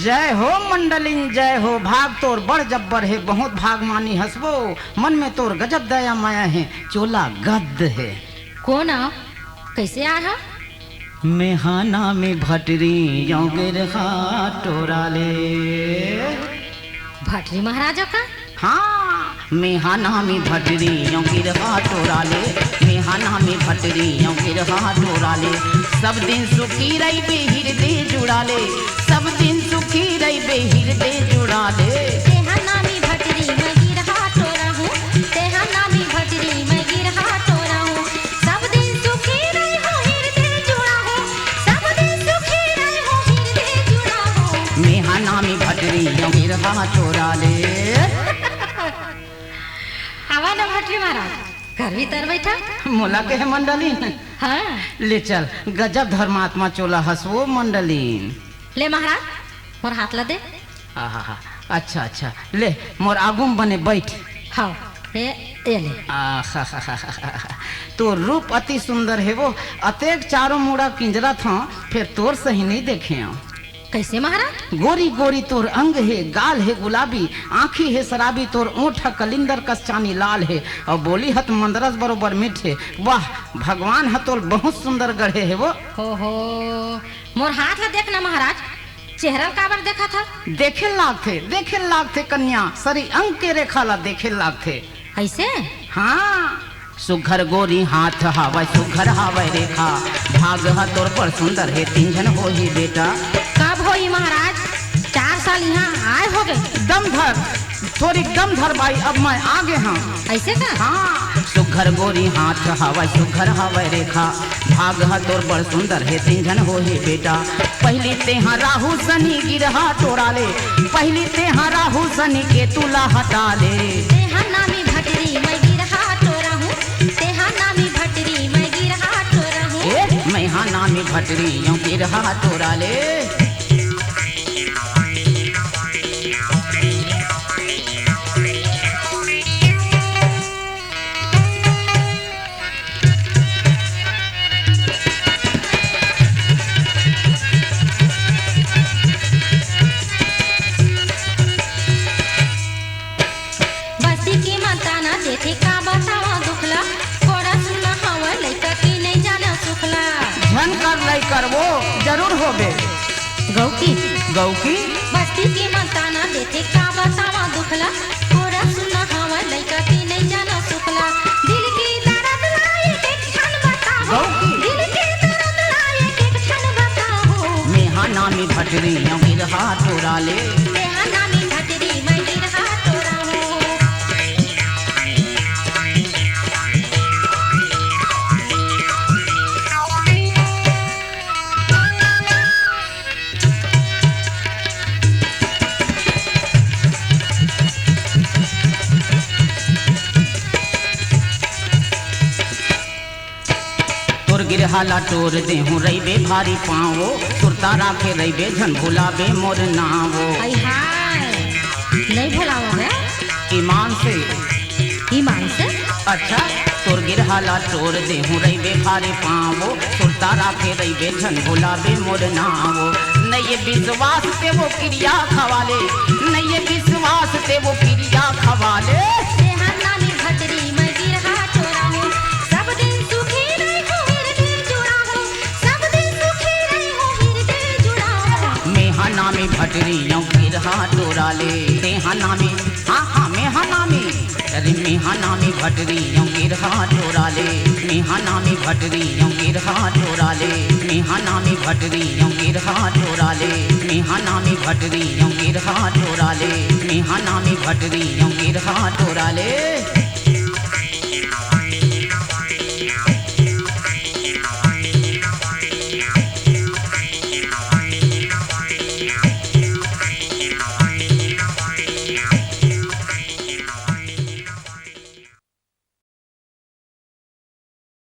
जय हो मंडलिन जय हो। भाग तोर बड़ जब्बर है, बहुत भाग मानी हंसबो। मन में तोर गजब दया माया है, चोला गद्द है। कौन आओ, कैसे आ रहा? मेहाना में भटरी योगिर टोरा ले। भटरी महाराजा का? हाँ, मेहाना में भटरी योगिर टोरा ले। मेहाना में भटरी योगिर टोरा ले। सब दिन सुखी रही बे हृदय जुड़ा ले। सब दिन सुखी रही बे हृदय जुड़ा ले। तेहाना में भटरी मैं गिरहा टोरा हूँ। तेहाना में भटरी मैं गिरहा टोरा हूँ। सब दिन सुखी रही हो हृदय जुड़ा हूँ। सब दिन सुखी रही हो हृदय जुड़ा हूँ। मेहाना में भटरी योगिर टोरा ले। आवा ना भटरी महाराज, घर भीतर बैठा। मोला के है मंडलीन। हाँ ले चल, गजब धर्मात्मा चोला हंसवो मंडलीन। ले महाराज, मोर हाथ ला दे। आहा, अच्छा अच्छा, ले मोर आगुम बने बैठ। हाँ ये ले। आहा, तो रूप अति सुंदर है वो। अतेक चारों मुड़ा किंजरा था, फिर तोर सही नहीं देखे। कैसे महाराज? गोरी गोरी तोर अंग है, गाल है गुलाबी, आँखी है शराबी, तोर ऊँट कलिंदर कस चानी लाल है, और बोली हत मंदरस बरोबर मीठे। वाह, भगवान हतोल बहुत सुंदर गढ़े है वो। हो मोर हाथ ला देखना महाराज, चेहरा काबर देखा था? देखे लागथे कन्या, सरी अंग के रेखा ला देखे लागथे। ऐसे? हाँ, सुघर गोरी हाथ हावै, सुघर हावै रेखा, भाग तोर पर सुंदर है, तीन हो ही बेटा। कब होई महाराज? 4 साल यहाँ आए हो गए। दम धर, थोड़ी दम धर भाई, अब मैं आगे हाँ। ऐसे का? हाँ, सुघर गोरी हाथ हावै, सुघर हावै रेखा, भाग तोर पर सुंदर है, तीन हो ही बेटा। पहली तेहा राहु सनी गिरहा टोरा ले। पहली तेहा राहु सनी के तुला हटा ले। तेहाना में भटरी मैं गिरहा टोरा हूँ। तेहाना में भटरी मैं गिरहा टोरा हूँ। मेहाना में भटरी यों गिरहा टोरा ले। देखे का बतावा दुखला, कोड़ा सुनना हवा लइका की नहीं जाना सुखला। झन कर लई कर वो जरूर होबे। गौकी बस्ती की मताना देखे का बतावा दुखला, कोड़ा सुनना हवा लइका की नहीं जाना सुखला। दिल की दर्द लाए एक क्षण बताओ। दिल की दर्द लाए एक क्षण बताओ। मेहाना में भटरी यों गिरहा टोरा ले। मेहाना में भटरी मैं गिरहा टोरा हूँ। गिरहाला टोर देहूँ रईबे भारी पाँवो, सुरता राखे रईबे झन भुलाबे मोर नावो। नहीं भुलाओगे? ईमान से। अच्छा, तोर गिरहाला टोर देहूँ रईबे भारी पाँवो, सुरता राखे रईबे झन भुलाबे मोर नावो। नहीं विश्वास ते वो क्रिया खवाले, नहीं विश्वास ते वो क्रिया खवाले। तेहाना में भटरी मैं गिरहा टोरा हूँ। सब दिन सुखी रही हो हृदय जुड़ा हूँ। सब दिन सुखी रही हो हृदय जुड़ा हूँ। मेहाना में भटरी यों गिरहा टोरा ले। तेहाना में, हाँ मेहाना में, अरे मेहाना में भटरी यों गिरहा टोरा ले। मेहाना में भटरी यों गिरहा टोरा ले। मेहाना में भटरी यों गिरहा टोरा ले। मेहाना में भटरी यों गिरहा टोरा ले। मेहाना में भटरी यों गिरहा टोरा ले।